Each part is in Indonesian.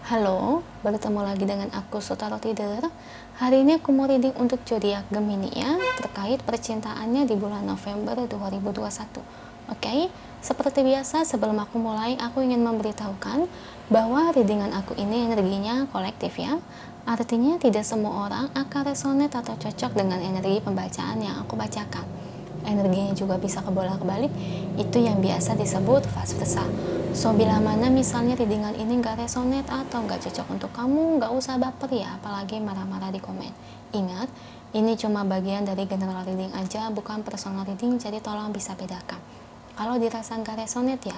Halo, bertemu lagi dengan aku Sutaro Tider. Hari ini aku mau reading untuk zodiak Gemini ya, terkait percintaannya di bulan November 2021. Oke, seperti biasa sebelum aku mulai, aku ingin memberitahukan bahwa readingan aku ini energinya kolektif ya. Artinya tidak semua orang akan resonate atau cocok dengan energi pembacaan yang aku bacakan. Energinya juga bisa kebolak-balik, itu yang biasa disebut vice versa. So bila mana misalnya readingan ini gak resonate atau gak cocok untuk kamu, gak usah baper ya, apalagi marah-marah di komen. Ingat, ini cuma bagian dari general reading aja, bukan personal reading, jadi tolong bisa bedakan. Kalau dirasa gak resonate ya,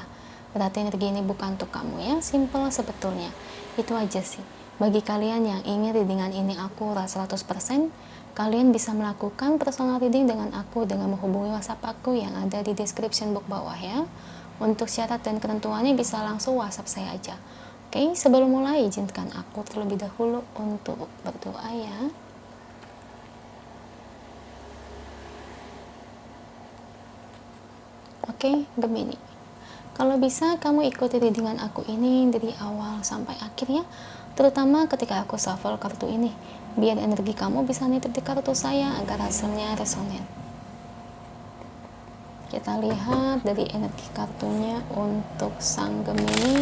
berarti energi ini bukan untuk kamu ya, simple sebetulnya. Itu aja sih. Bagi kalian yang ingin readingan ini akurat 100%, kalian bisa melakukan personal reading dengan aku dengan menghubungi WhatsApp aku yang ada di description box bawah ya. Untuk syarat dan ketentuannya bisa langsung WhatsApp saya aja. Oke, sebelum mulai izinkan aku terlebih dahulu untuk berdoa ya. Oke, Gemini. Kalau bisa kamu ikuti readingan aku ini dari awal sampai akhir ya. Terutama ketika aku shuffle kartu ini, biar energi kamu bisa nitip di kartu saya agar hasilnya resonate. Kita lihat dari energi kartunya untuk sang Gemini.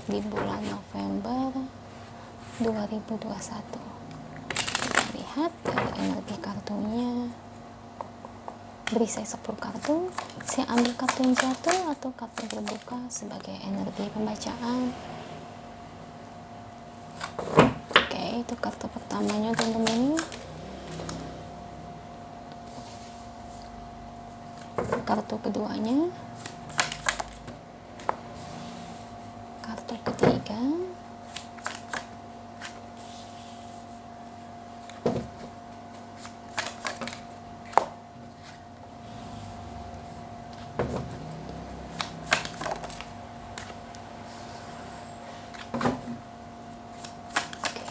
Di bulan November 2021. Kita lihat dari energi kartunya. Beri saya 10 kartu, saya ambil kartu yang jatuh atau kartu terbuka sebagai energi pembacaan. Oke, itu kartu pertamanya teman-teman ini. Kartu keduanya, kartu ketiga,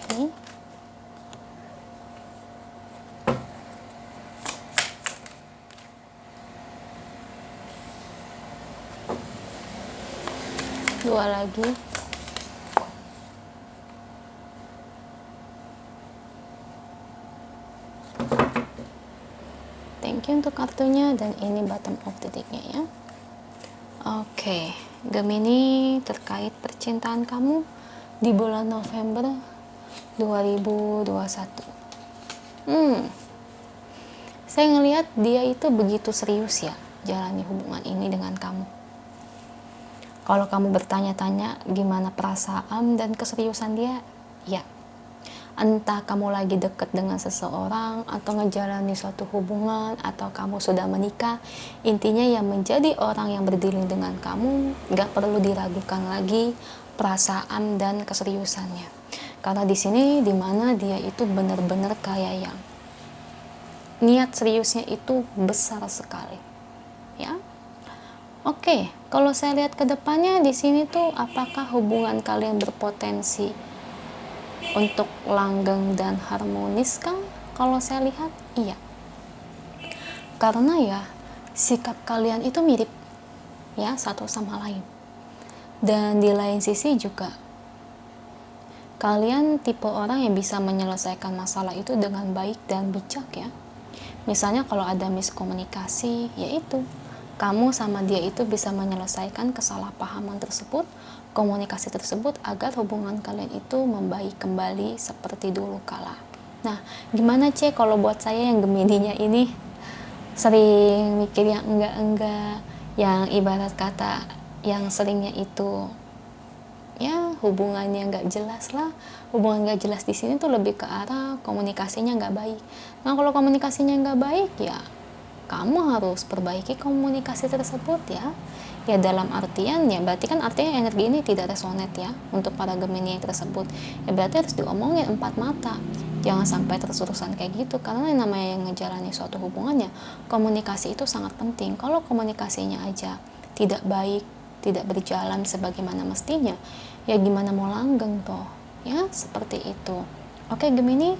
oke. Dua lagi. Thank you untuk kartunya, dan ini bottom of the deck-nya ya. Oke, Gemini, terkait percintaan kamu di bulan November 2021. Saya ngelihat dia itu begitu serius ya jalani hubungan ini dengan kamu. Kalau kamu bertanya-tanya gimana perasaan dan keseriusan dia, ya, entah kamu lagi deket dengan seseorang atau ngejalani suatu hubungan atau kamu sudah menikah, intinya yang menjadi orang yang berdiri dengan kamu gak perlu diragukan lagi perasaan dan keseriusannya. Karena di sini dimana dia itu benar-benar kayak yang niat seriusnya itu besar sekali, ya. Oke, kalau saya lihat ke depannya di sini tuh, apakah hubungan kalian berpotensi untuk langgeng dan harmonis kan? Kalau saya lihat iya. Karena ya sikap kalian itu mirip ya satu sama lain. Dan di lain sisi juga kalian tipe orang yang bisa menyelesaikan masalah itu dengan baik dan bijak ya. Misalnya kalau ada miskomunikasi, yaitu kamu sama dia itu bisa menyelesaikan kesalahpahaman tersebut, komunikasi tersebut, agar hubungan kalian itu membaik kembali seperti dulu kala. Nah, gimana kalau buat saya yang Gemininya ini sering mikir yang enggak-enggak, yang ibarat kata yang seringnya itu ya hubungannya nggak jelas lah. Hubungan nggak jelas di sini tuh lebih ke arah komunikasinya nggak baik. Nah, kalau komunikasinya nggak baik ya kamu harus perbaiki komunikasi tersebut ya. Ya dalam artian ya berarti kan artinya energi ini tidak resonate ya untuk para Gemini tersebut. Ya berarti harus diomongin empat mata. Jangan sampai terus-terusan kayak gitu, karena yang namanya ngejalani suatu hubungannya komunikasi itu sangat penting. Kalau komunikasinya aja tidak baik, tidak berjalan sebagaimana mestinya, ya gimana mau langgeng toh ya, seperti itu. Oke Gemini,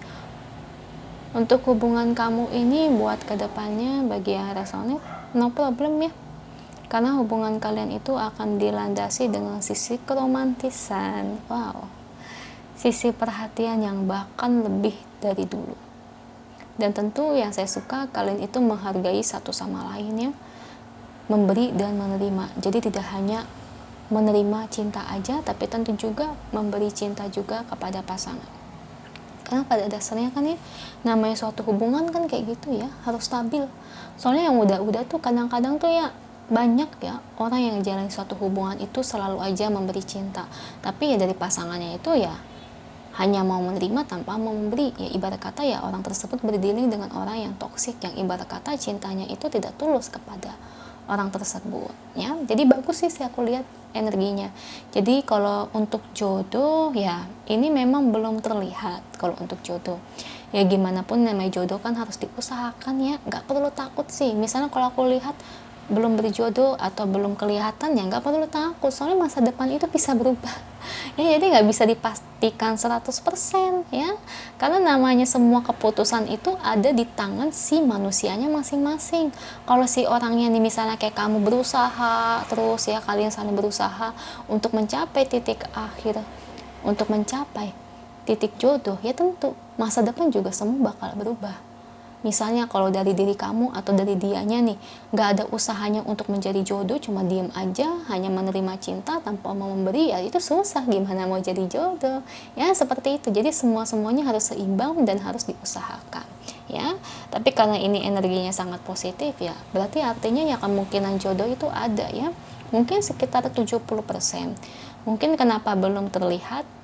untuk hubungan kamu ini buat kedepannya bagi yang resonate, no problem ya. karena hubungan kalian itu akan dilandasi dengan sisi keromantisan. Wow, sisi perhatian yang bahkan lebih dari dulu. Dan tentu yang saya suka, kalian itu menghargai satu sama lain ya, memberi dan menerima. Jadi tidak hanya menerima cinta aja, tapi tentu juga memberi cinta juga kepada pasangan. Karena pada dasarnya kan ya, namanya suatu hubungan kan kayak gitu ya, harus stabil. Soalnya yang udah-udah tuh kadang-kadang tuh ya, banyak ya orang yang jalani suatu hubungan itu selalu aja memberi cinta, tapi ya dari pasangannya itu ya hanya mau menerima tanpa mau memberi. Ya ibarat kata ya, orang tersebut berdealing dengan orang yang toksik, yang ibarat kata cintanya itu tidak tulus kepada orang tersebut ya. Jadi bagus sih aku lihat energinya. Jadi kalau untuk jodoh ya, ini memang belum terlihat. Kalau untuk jodoh ya, gimana pun namanya jodoh kan harus diusahakan ya, nggak perlu takut sih. Misalnya kalau aku lihat belum berjodoh atau belum kelihatan, ya nggak perlu takut, soalnya masa depan itu bisa berubah ya. Jadi nggak bisa dipastikan 100% ya, karena namanya semua keputusan itu ada di tangan si manusianya masing-masing. Kalau si orangnya nih, misalnya kayak kamu berusaha terus ya, kalian saling berusaha untuk mencapai titik akhir, untuk mencapai titik jodoh, ya tentu masa depan juga semua bakal berubah. Misalnya kalau dari diri kamu atau dari dianya nih, nggak ada usahanya untuk menjadi jodoh, cuma diem aja, hanya menerima cinta tanpa mau memberi, ya itu susah, gimana mau jadi jodoh ya, seperti itu. Jadi semuanya harus seimbang dan harus diusahakan ya. Tapi karena ini energinya sangat positif ya, berarti artinya ya kemungkinan jodoh itu ada ya, mungkin sekitar 70%. Mungkin kenapa belum terlihat,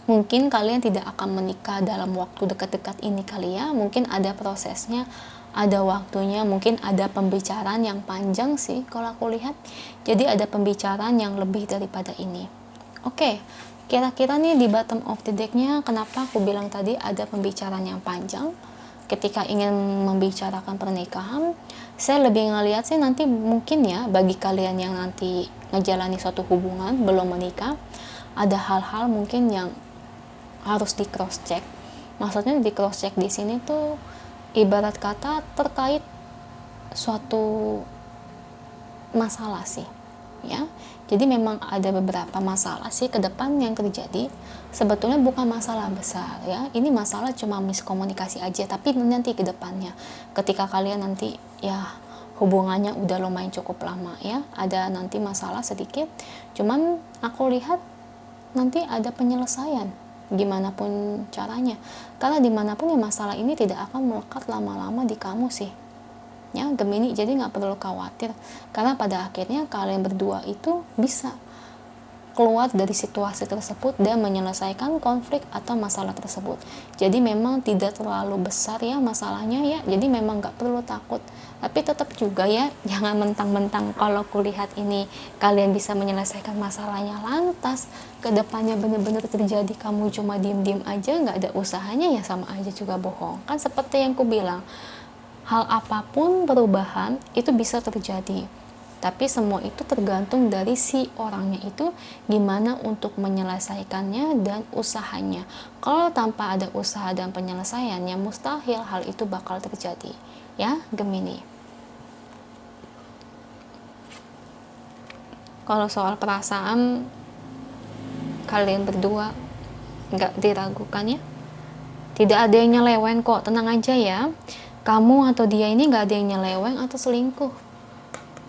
mungkin kalian tidak akan menikah dalam waktu dekat-dekat ini kali ya. Mungkin ada prosesnya, ada waktunya, mungkin ada pembicaraan yang panjang sih kalau aku lihat. Jadi ada pembicaraan yang lebih daripada ini. Oke, kira-kira nih di bottom of the deck-nya, kenapa aku bilang tadi ada pembicaraan yang panjang ketika ingin membicarakan pernikahan. Saya lebih ngelihat sih nanti mungkin ya, bagi kalian yang nanti ngejalani suatu hubungan belum menikah, ada hal-hal mungkin yang harus di cross check. Maksudnya di cross check di sini tuh ibarat kata terkait suatu masalah sih ya. Jadi memang ada beberapa masalah sih ke depan yang terjadi. Sebetulnya bukan masalah besar ya, ini masalah cuma miskomunikasi aja. Tapi nanti ke depannya, ketika kalian nanti ya hubungannya udah lumayan cukup lama ya, ada nanti masalah sedikit, cuman aku lihat nanti ada penyelesaian gimana pun caranya. Karena dimanapun ya, masalah ini tidak akan melekat lama-lama di kamu sih ya Gemini. Jadi nggak perlu khawatir, karena pada akhirnya kalian berdua itu bisa keluar dari situasi tersebut dan menyelesaikan konflik atau masalah tersebut. Jadi memang tidak terlalu besar ya masalahnya ya, jadi memang nggak perlu takut. Tapi tetap juga ya, jangan mentang-mentang kalau kulihat ini kalian bisa menyelesaikan masalahnya, lantas kedepannya benar-benar terjadi kamu cuma diem-diem aja, nggak ada usahanya, ya sama aja juga bohong. Kan seperti yang ku bilang, hal apapun perubahan itu bisa terjadi, tapi semua itu tergantung dari si orangnya itu gimana untuk menyelesaikannya dan usahanya. Kalau tanpa ada usaha dan penyelesaiannya, mustahil hal itu bakal terjadi ya Gemini. Kalau soal perasaan kalian berdua nggak diragukan ya, tidak ada yang nyeleweng kok, tenang aja ya. Kamu atau dia ini nggak ada yang nyeleweng atau selingkuh,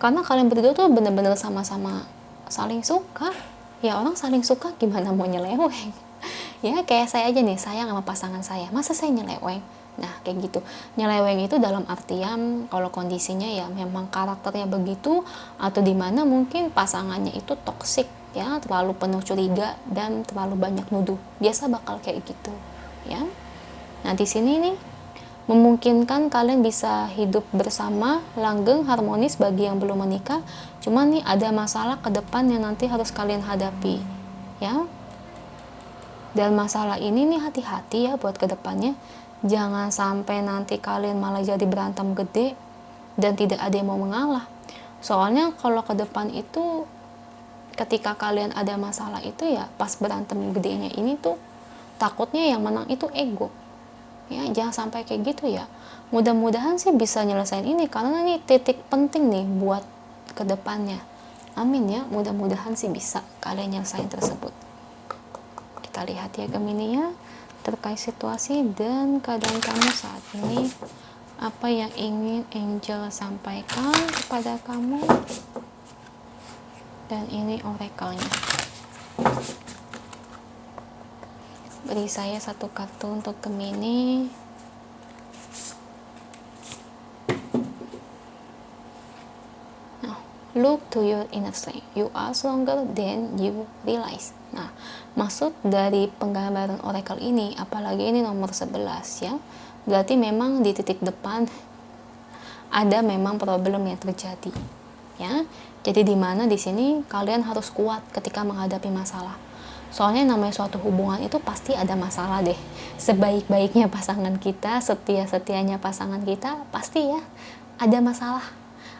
karena kalian berdua tuh bener-bener sama-sama saling suka ya. Orang saling suka gimana mau nyeleweng ya. Kayak saya aja nih, sayang sama pasangan saya, masa saya nyeleweng? Nah kayak gitu. Nyeleweng itu dalam artian kalau kondisinya ya memang karakternya begitu, atau dimana mungkin pasangannya itu toksik ya, terlalu penuh curiga dan terlalu banyak nuduh, biasa bakal kayak gitu ya. Nah di sini nih memungkinkan kalian bisa hidup bersama langgeng harmonis bagi yang belum menikah. Cuman nih ada masalah ke depan yang nanti harus kalian hadapi ya. Dan masalah ini nih hati-hati ya buat ke depannya. Jangan sampai nanti kalian malah jadi berantem gede dan tidak ada yang mau mengalah. Soalnya kalau ke depan itu, ketika kalian ada masalah itu ya, pas berantem gedenya ini tuh takutnya yang menang itu ego ya. Jangan sampai kayak gitu ya. Mudah-mudahan sih bisa nyelesain ini, karena ini titik penting nih buat ke depannya. Amin ya, mudah-mudahan sih bisa kalian nyelesain tersebut. Kita lihat ya Gemini ya, terkait situasi dan keadaan kamu saat ini, apa yang ingin angel sampaikan kepada kamu. Dan ini oracle-nya. Beri saya satu kartu untuk Gemini. Nah, look to your inner strength. You are stronger than you realize. Nah, maksud dari penggambaran oracle ini, apalagi ini nomor 11 ya, berarti memang di titik depan ada memang problem yang terjadi. Ya, jadi di mana di sini kalian harus kuat ketika menghadapi masalah. Soalnya namanya suatu hubungan itu pasti ada masalah deh. Sebaik-baiknya pasangan kita, setia-setianya pasangan kita, pasti ya ada masalah.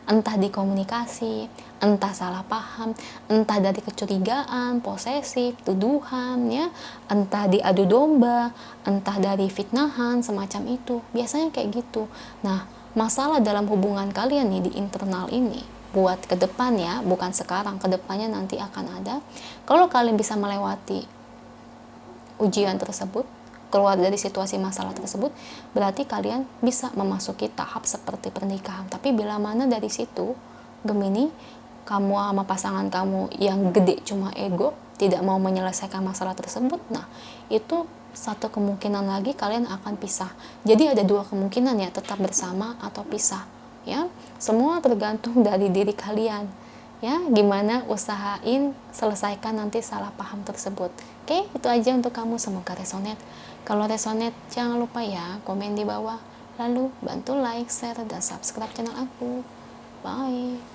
Entah di komunikasi, entah salah paham, entah dari kecurigaan, posesif, tuduhan, ya, entah diadu domba, entah dari fitnahan, semacam itu. Biasanya kayak gitu. Nah, masalah dalam hubungan kalian nih di internal ini, buat ke depan ya, bukan sekarang, ke depannya nanti akan ada. Kalau kalian bisa melewati ujian tersebut, keluar dari situasi masalah tersebut, berarti kalian bisa memasuki tahap seperti pernikahan. Tapi bila mana dari situ, Gemini, kamu sama pasangan kamu yang gede cuma ego, tidak mau menyelesaikan masalah tersebut, nah itu satu kemungkinan lagi kalian akan pisah. Jadi ada dua kemungkinan ya, tetap bersama atau pisah. Ya, semua tergantung dari diri kalian. Ya, gimana usahain selesaikan nanti salah paham tersebut. Oke, itu aja untuk kamu, semoga resonate. Kalau resonate, jangan lupa ya komen di bawah. Lalu bantu like, share, dan subscribe channel aku. Bye.